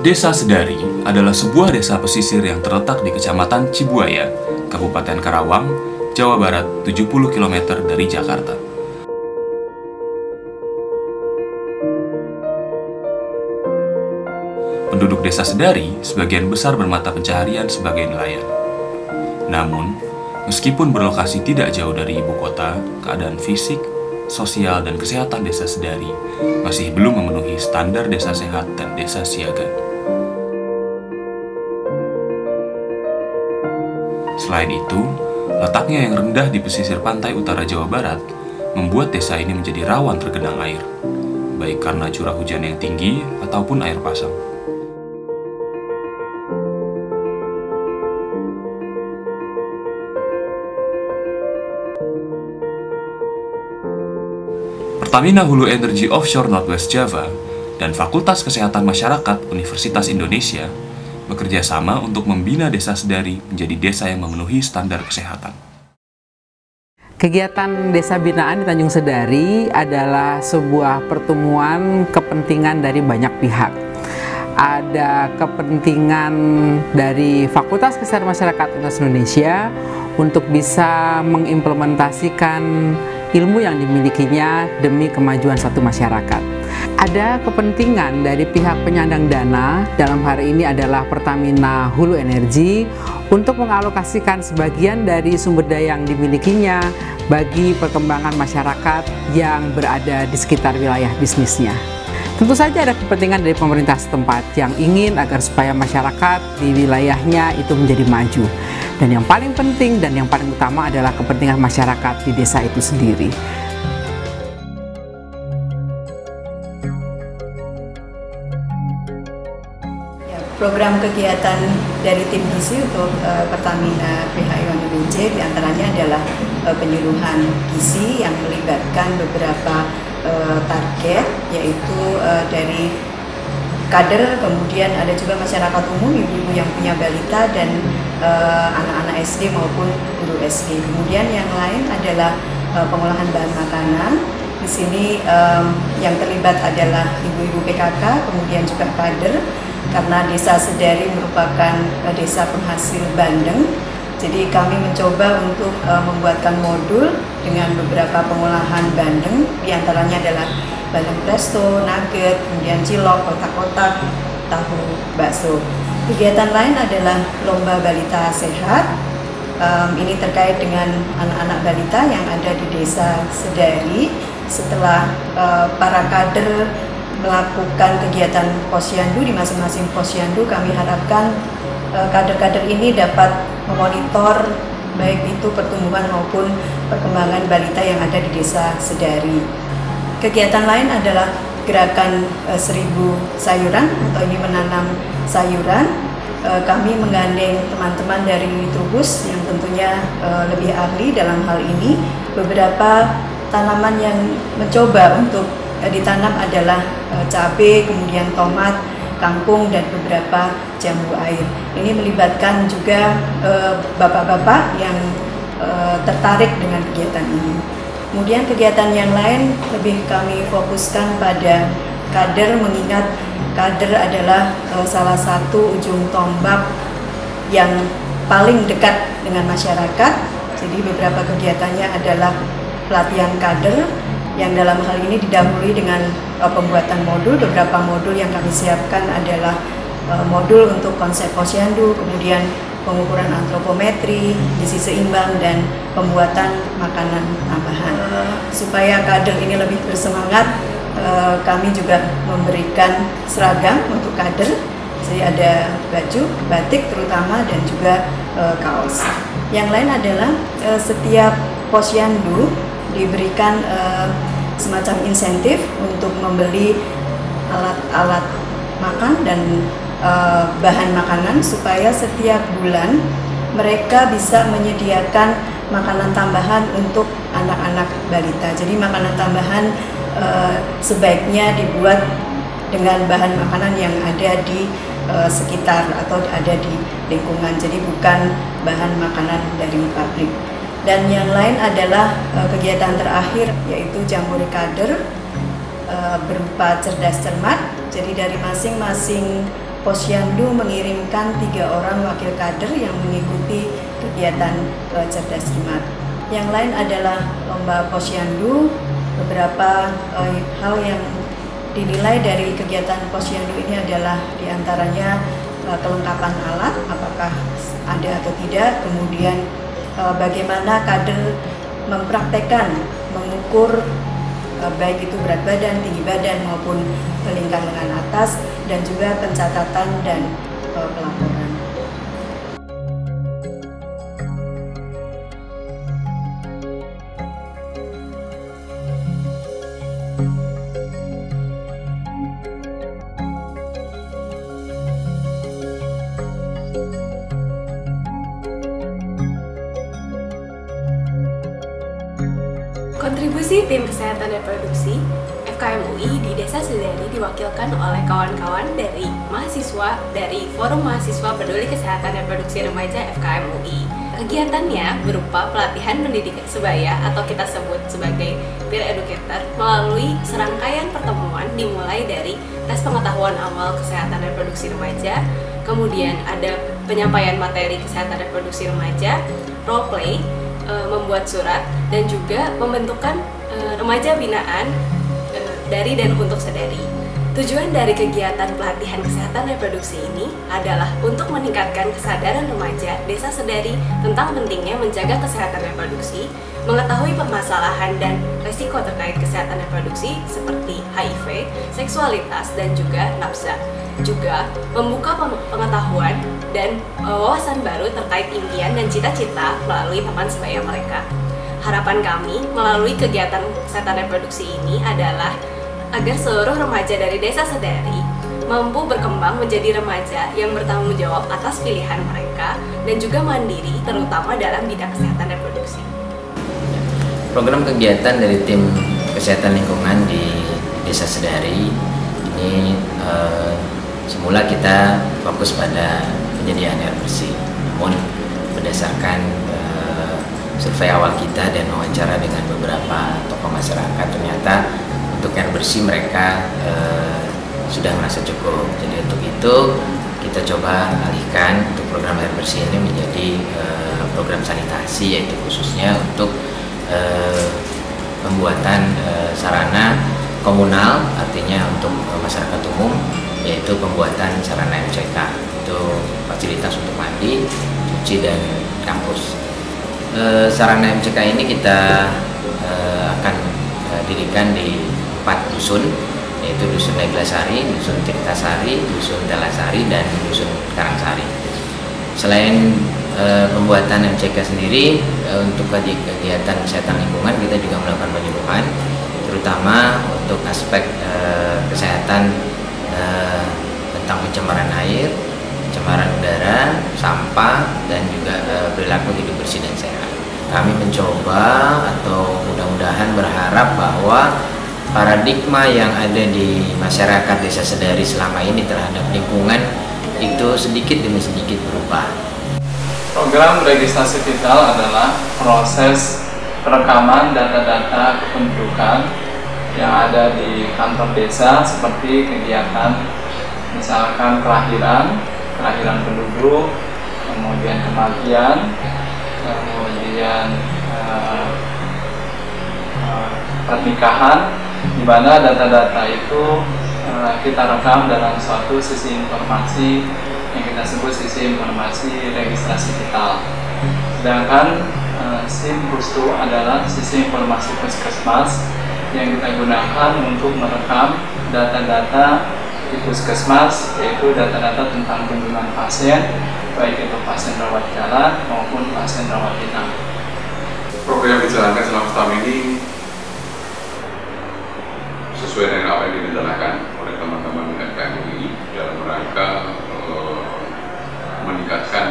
Desa Sedari adalah sebuah desa pesisir yang terletak di Kecamatan Cibuaya, Kabupaten Karawang, Jawa Barat, 70 km dari Jakarta. Penduduk desa Sedari sebagian besar bermata pencaharian sebagai nelayan. Namun, meskipun berlokasi tidak jauh dari ibu kota, keadaan fisik, sosial, dan kesehatan desa Sedari masih belum memenuhi standar desa sehat dan desa siaga. Selain itu, letaknya yang rendah di pesisir pantai utara Jawa Barat membuat desa ini menjadi rawan tergenang air, baik karena curah hujan yang tinggi ataupun air pasang. Pertamina Hulu Energy Offshore Northwest Java dan Fakultas Kesehatan Masyarakat Universitas Indonesia bekerja sama untuk membina desa Sedari menjadi desa yang memenuhi standar kesehatan. Kegiatan Desa Binaan di Tanjung Sedari adalah sebuah pertemuan kepentingan dari banyak pihak. Ada kepentingan dari Fakultas Kesehatan Masyarakat Universitas Indonesia untuk bisa mengimplementasikan ilmu yang dimilikinya demi kemajuan satu masyarakat. Ada kepentingan dari pihak penyandang dana, dalam hari ini adalah Pertamina Hulu Energy, untuk mengalokasikan sebagian dari sumber daya yang dimilikinya bagi perkembangan masyarakat yang berada di sekitar wilayah bisnisnya. Tentu saja ada kepentingan dari pemerintah setempat yang ingin agar supaya masyarakat di wilayahnya itu menjadi maju. Dan yang paling penting dan yang paling utama adalah kepentingan masyarakat di desa itu sendiri. Program kegiatan dari tim gizi untuk Pertamina PHI diantaranya adalah penyuluhan gizi yang melibatkan beberapa target, yaitu dari kader, kemudian ada juga masyarakat umum, ibu-ibu yang punya balita, dan anak-anak SD maupun guru SD. Kemudian yang lain adalah pengolahan bahan makanan. Di sini yang terlibat adalah ibu-ibu PKK, kemudian juga kader, karena desa Sedari merupakan desa penghasil bandeng. Jadi kami mencoba untuk membuatkan modul dengan beberapa pengolahan bandeng, diantaranya adalah bandeng presto, nugget, kemudian cilok, kotak-kotak, tahu, bakso. Kegiatan lain adalah lomba balita sehat. Ini terkait dengan anak-anak balita yang ada di desa Sedari. Setelah para kader melakukan kegiatan posyandu di masing-masing posyandu, kami harapkan kader-kader ini dapat memonitor baik itu pertumbuhan maupun perkembangan balita yang ada di desa Sedari. Kegiatan lain adalah gerakan 1000 sayuran, atau ini menanam sayuran. Kami menggandeng teman-teman dari Trubus yang tentunya lebih ahli dalam hal ini. Beberapa tanaman yang mencoba untuk ditanam adalah cabai, kemudian tomat, kangkung, dan beberapa jambu air. Ini melibatkan juga bapak-bapak yang tertarik dengan kegiatan ini. Kemudian kegiatan yang lain lebih kami fokuskan pada kader, mengingat kader adalah salah satu ujung tombak yang paling dekat dengan masyarakat. Jadi beberapa kegiatannya adalah pelatihan kader, yang dalam hal ini didahului dengan pembuatan modul. Beberapa modul yang kami siapkan adalah modul untuk konsep posyandu, kemudian pengukuran antropometri, gizi seimbang, dan pembuatan makanan tambahan. Supaya kader ini lebih bersemangat, kami juga memberikan seragam untuk kader. Jadi ada baju, batik terutama, dan juga kaos. Yang lain adalah setiap posyandu diberikan semacam insentif untuk membeli alat-alat makan dan bahan makanan, supaya setiap bulan mereka bisa menyediakan makanan tambahan untuk anak-anak balita. Jadi makanan tambahan sebaiknya dibuat dengan bahan makanan yang ada di sekitar atau ada di lingkungan, jadi bukan bahan makanan dari pabrik. Dan yang lain adalah kegiatan terakhir, yaitu jambore kader berupa cerdas cermat. Jadi dari masing-masing Posyandu mengirimkan 3 orang wakil kader yang mengikuti kegiatan Cerdas Cermat. Yang lain adalah lomba posyandu. Beberapa hal yang dinilai dari kegiatan posyandu ini adalah diantaranya kelengkapan alat, apakah ada atau tidak, kemudian bagaimana kader mempraktekkan mengukur baik itu berat badan, tinggi badan maupun lingkar lengan atas, dan juga pencatatan dan pelaporan. Kontribusi Tim Kesehatan Reproduksi FKM UI di Desa Sedari diwakilkan oleh kawan-kawan dari mahasiswa dari Forum Mahasiswa Peduli Kesehatan Reproduksi Remaja FKM UI. Kegiatannya berupa pelatihan pendidikan sebaya atau kita sebut sebagai peer educator melalui serangkaian pertemuan dimulai dari tes pengetahuan awal kesehatan reproduksi remaja, kemudian ada penyampaian materi kesehatan reproduksi remaja, role play, membuat surat, dan juga pembentukan remaja binaan dari dan untuk Sedari. Tujuan dari kegiatan pelatihan kesehatan reproduksi ini adalah untuk meningkatkan kesadaran remaja Desa Sedari tentang pentingnya menjaga kesehatan reproduksi, mengetahui permasalahan dan resiko terkait kesehatan reproduksi seperti HIV, seksualitas, dan juga nafsa. Juga membuka pengetahuan dan wawasan baru terkait impian dan cita-cita melalui teman sebaya mereka. Harapan kami melalui kegiatan kesehatan reproduksi ini adalah agar seluruh remaja dari Desa Sedari mampu berkembang menjadi remaja yang bertanggung jawab atas pilihan mereka dan juga mandiri, terutama dalam bidang kesehatan reproduksi. Program kegiatan dari Tim Kesehatan Lingkungan di Desa Sedari ini semula kita fokus pada penyediaan air bersih, namun berdasarkan survei awal kita dan wawancara dengan beberapa tokoh masyarakat, ternyata untuk air bersih mereka sudah merasa cukup. Jadi untuk itu kita coba alihkan untuk program air bersih ini menjadi program sanitasi, yaitu khususnya untuk pembuatan sarana komunal, artinya untuk masyarakat umum, yaitu pembuatan sarana MCK, itu fasilitas untuk mandi, cuci, dan kampus. Sarana MCK ini kita akan dirikan di 4 dusun, yaitu Dusun Neglasari, Dusun Tirtasari, Dusun Telasari, dan Dusun Karangsari. Selain pembuatan MCK sendiri, untuk kegiatan kesehatan lingkungan kita juga melakukan penyuluhan, terutama untuk aspek kesehatan tentang pencemaran air, pencemaran udara, sampah, dan juga perilaku hidup bersih dan sehat. Kami mencoba atau mudah-mudahan berharap bahwa paradigma yang ada di masyarakat Desa Sedari selama ini terhadap lingkungan itu sedikit demi sedikit berubah. Program registrasi vital adalah proses perekaman data-data kependudukan yang ada di kantor desa, seperti kegiatan misalkan kelahiran penduduk, kemudian kematian, kemudian pernikahan, di mana data-data itu kita rekam dalam suatu sisi informasi yang kita sebut sisi informasi registrasi vital. Sedangkan SIM Pustu adalah sisi informasi puskesmas yang kita gunakan untuk merekam data-data di puskesmas, yaitu data-data tentang kunjungan pasien, baik itu pasien rawat jalan maupun pasien rawat inap. Program yang dijalankan selama setahun ini sesuai dengan apa yang direncanakan oleh teman-teman FKM UI dalam rangka meningkatkan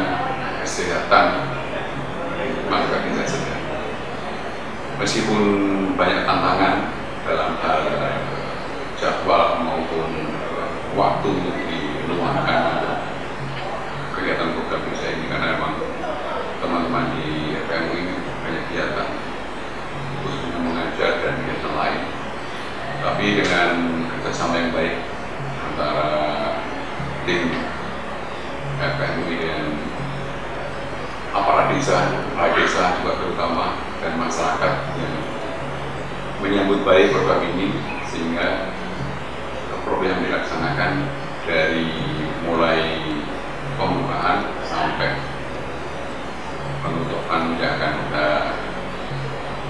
kesehatan masyarakat Desa Sedari. Meskipun banyak tantangan dalam hal jadwal maupun waktu untuk diluangkan untuk kegiatan program desa ini, karena memang teman-teman di FKM UI banyak kegiatan, khususnya mengajar dan kegiatan lain. Tapi dengan kerjasama yang baik antara tim FKMUI dan aparat desa, juga terutama, dan masyarakat yang menyambut baik program ini, sehingga program yang dilaksanakan dari mulai pembukaan sampai penutupan yang akan kita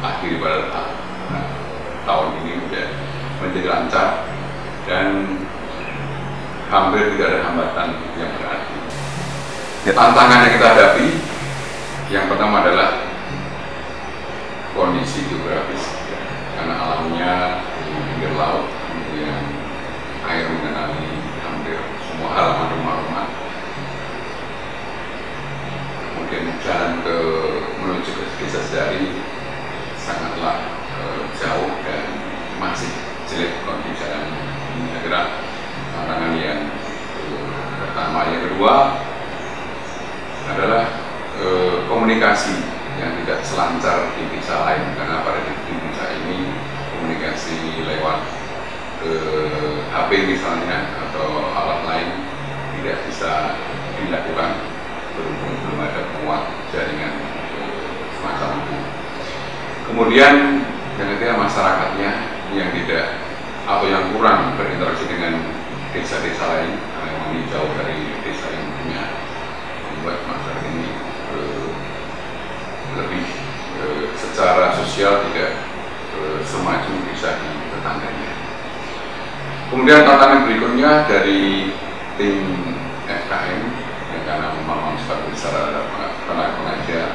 akhiri pada tahun ini sudah menjadi lancar dan hampir tidak ada hambatan yang berarti. Tantangan yang kita hadapi yang pertama adalah kondisi geografis, karena alamnya di pinggir laut, kemudian air mengenali hampir semua halaman rumah-rumah, kemudian jalan menuju ke desa Sedari sangatlah jauh dan masih jelek kondisi jalannya. Ini adalah tantangan yang pertama. Yang kedua adalah komunikasi yang tidak selancar di desa lain, karena pada di desa ini komunikasi lewat HP misalnya atau alat lain tidak bisa dilakukan berhubung belum ada penguat jaringan semacam itu. Kemudian yang ketiga, masyarakatnya yang tidak atau yang kurang berinteraksi dengan desa-desa lain, karena memang jauh dari desa yang punya, membuat masyarakat ini lebih secara sosial tidak semaju desa di tetangganya. Kemudian tantangan berikutnya dari tim FKM, yang karena memang sebagai secara tenaga pengajar,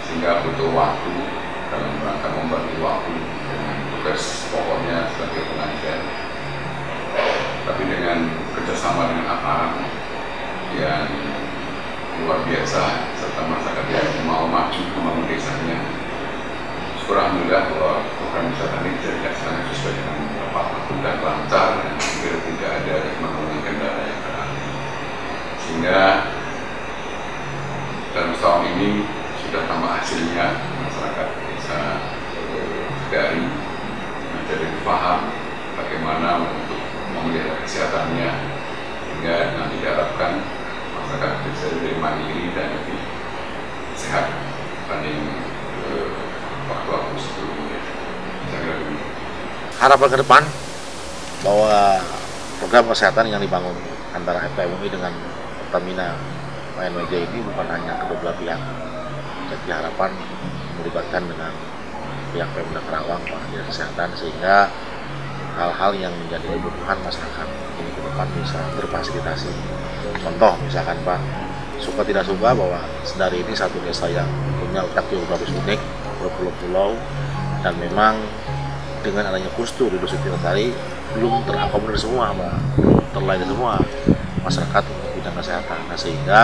sehingga butuh waktu dalam rangka membagi waktu dengan tugas pokoknya sebagai pengajar. Tapi dengan kerjasama dengan aparat yang luar biasa serta masyarakat yang mau maju membangun desanya, syukur alhamdulillah bahwa program wisata ini bisa dilaksanakan sesuai dengan tepat waktu dan lancar, dan hampir tidak ada mengalami kendala yang berarti. Sehingga dalam setahun ini sudah tambah hasilnya, masyarakat desa Sedari menjadi paham bagaimana untuk memelihara kesehatannya, sehingga nanti diharapkan masyarakat bisa lebih mandiri dan lebih sehat dibanding waktu-waktu sebelumnya. Harapan ke depan bahwa program kesehatan yang dibangun antara FKMUI dengan Pertamina PNWJ ini bukan hanya kedua belah pihak, jadi harapan melibatkan dengan pihak Pemda Karawang, Pak Dinas Kesehatan, sehingga hal-hal yang menjadi kebutuhan masyarakat ini ke depan bisa terfasilitasi. Contoh misalkan Pak, suka tidak suka bahwa Sedari ini satu desa yang punya letak geografis unik, berpulau-pulau, dan memang dengan adanya Pustu di Dusun Tirtari belum terakomodir semua, Pak, belum terlayani semua masyarakat bidang kesehatan. Nah, sehingga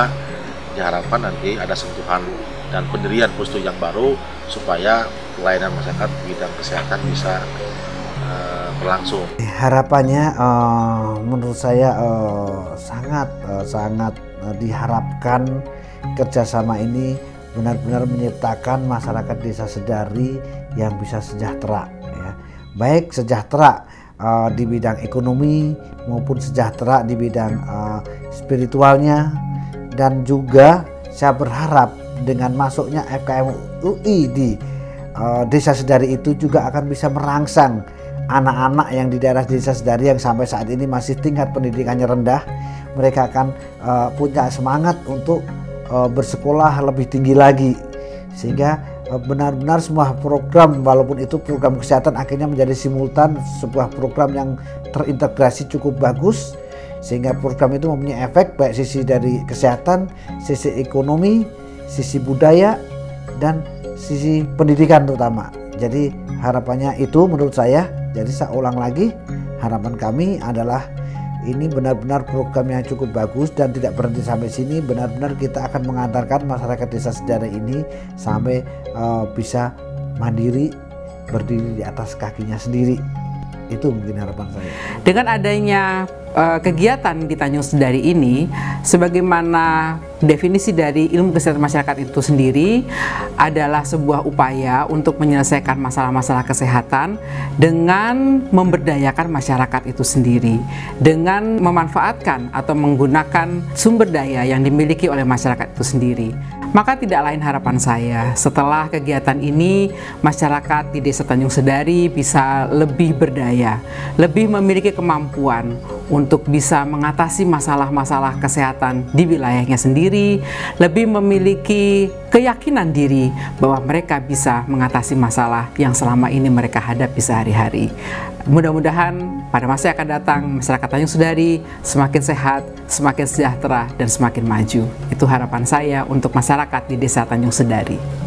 diharapkan nanti ada sentuhan dan pendirian Pustu yang baru supaya pelayanan masyarakat bidang kesehatan bisa berlangsung. Harapannya menurut saya sangat diharapkan kerjasama ini benar-benar menciptakan masyarakat desa Sedari yang bisa sejahtera, ya. Baik sejahtera di bidang ekonomi maupun sejahtera di bidang spiritualnya, dan juga saya berharap dengan masuknya FKMUI di desa Sedari itu juga akan bisa merangsang anak-anak yang di daerah desa Sedari yang sampai saat ini masih tingkat pendidikannya rendah. Mereka akan punya semangat untuk bersekolah lebih tinggi lagi, sehingga benar-benar semua program, walaupun itu program kesehatan, akhirnya menjadi simultan sebuah program yang terintegrasi cukup bagus, sehingga program itu mempunyai efek baik sisi dari kesehatan, sisi ekonomi, sisi budaya, dan sisi pendidikan terutama. Jadi harapannya itu menurut saya. Jadi saya ulang lagi, harapan kami adalah ini benar-benar program yang cukup bagus dan tidak berhenti sampai sini. Benar-benar kita akan mengantarkan masyarakat desa Sedari ini sampai bisa mandiri, berdiri di atas kakinya sendiri. Itu mungkin harapan saya. Dengan adanya kegiatan di Tanjung Sedari ini, sebagaimana definisi dari ilmu kesehatan masyarakat itu sendiri, adalah sebuah upaya untuk menyelesaikan masalah-masalah kesehatan dengan memberdayakan masyarakat itu sendiri, dengan memanfaatkan atau menggunakan sumber daya yang dimiliki oleh masyarakat itu sendiri. Maka tidak lain harapan saya, setelah kegiatan ini masyarakat di Desa Tanjung Sedari bisa lebih berdaya, lebih memiliki kemampuan untuk bisa mengatasi masalah-masalah kesehatan di wilayahnya sendiri, lebih memiliki keyakinan diri bahwa mereka bisa mengatasi masalah yang selama ini mereka hadapi sehari-hari. Mudah-mudahan pada masa yang akan datang masyarakat Tanjung Sedari semakin sehat, semakin sejahtera, dan semakin maju. Itu harapan saya untuk masyarakat di Desa Tanjung Sedari.